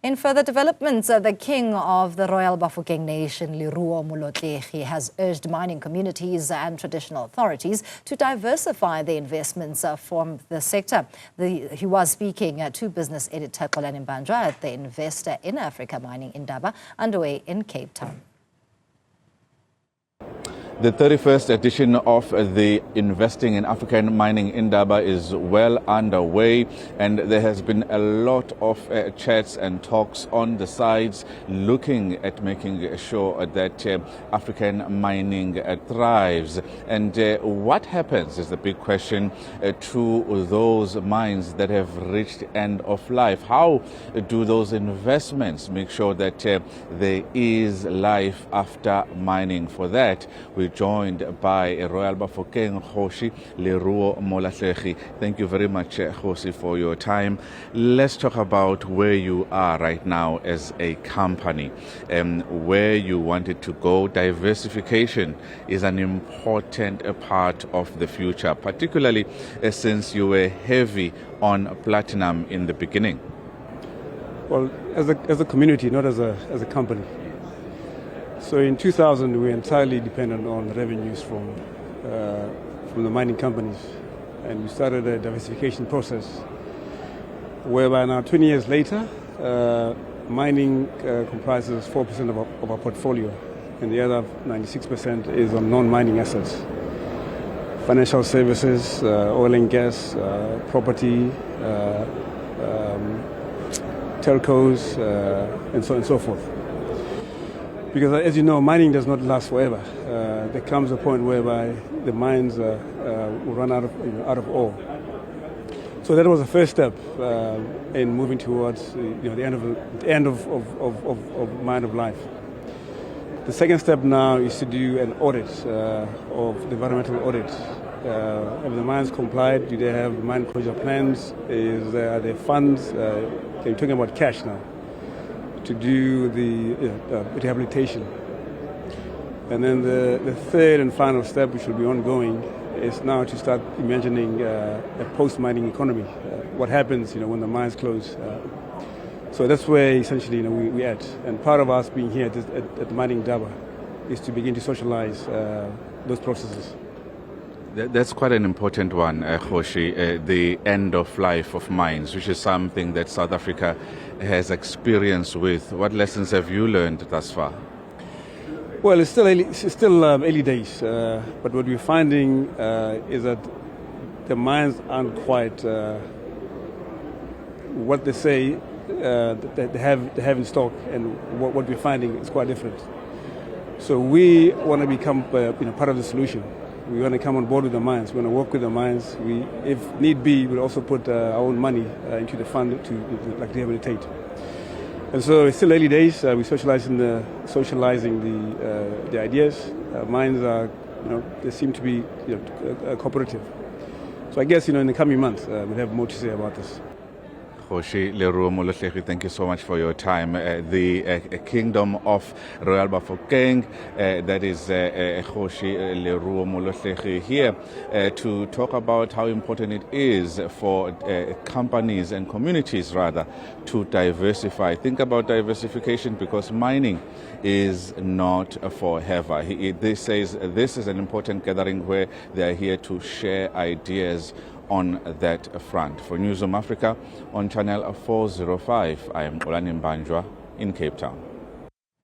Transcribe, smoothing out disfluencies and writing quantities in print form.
In further developments, the king of the Royal Bafokeng nation, Leruo Molotlegi, has urged mining communities and traditional authorities to diversify their investments from the sector. He was speaking to business editor Xolani Mbanjwa at the Investor in Africa Mining Indaba underway in Cape Town. The 31st edition of the Investing in African Mining Indaba is well underway, and there has been a lot of chats and talks on the sides looking at making sure that African mining thrives. And what happens is the big question to those mines that have reached end of life. How do those investments make sure that there is life after mining? For that, we're joined by Royal Bafokeng Kgoshi Leruo Molotlegi. Thank you very much, Kgoshi, for your time. Let's talk about where you are right now as a company and where you wanted to go. Diversification is an important part of the future, particularly since you were heavy on platinum in the beginning. Well, as a community, not as a company. So in 2000, we were entirely dependent on the revenues from the mining companies, and we started a diversification process whereby now 20 years later, mining comprises 4% of our portfolio, and the other 96% is on non-mining assets. Financial services, oil and gas, property, telcos, and so on and so forth. Because as you know, mining does not last forever. There comes a point whereby the mines will run out of ore. So that was the first step in moving towards the end of mine of life. The second step now is to do an audit of the environmental audit. Have the mines complied? Do they have mine closure plans? Are there funds? You're talking about cash now to do the rehabilitation. And then the third and final step, which will be ongoing, is now to start imagining a post-mining economy. What happens when the mines close? So that's where essentially we're at. And part of us being here at the Mining Indaba is to begin to socialize those processes. That's quite an important one, Kgoshi, the end of life of mines, which is something that South Africa has experience with. What lessons have you learned thus far? Well, it's still early days, but what we're finding is that the mines aren't quite what they say that they have in stock, and what we're finding is quite different. So we want to become part of the solution. We want to come on board with the mines. We want to work with the mines. If need be, we'll also put our own money into the fund to rehabilitate. And so it's still early days. We're socializing the ideas. Mines are, they seem to be cooperative. So I guess in the coming months we'll have more to say about this. Kgoshi Leruo Molotlegi, thank you so much for your time. The Kingdom of Royal Bafokeng, that is Kgoshi Leruo Molotlegi, here to talk about how important it is for companies and communities, rather, to diversify. Think about diversification, because mining is not forever. He says this is an important gathering where they are here to share ideas on that front. For Newzroom Afrika on channel 405, I am Xolani Mbanjwa in Cape Town.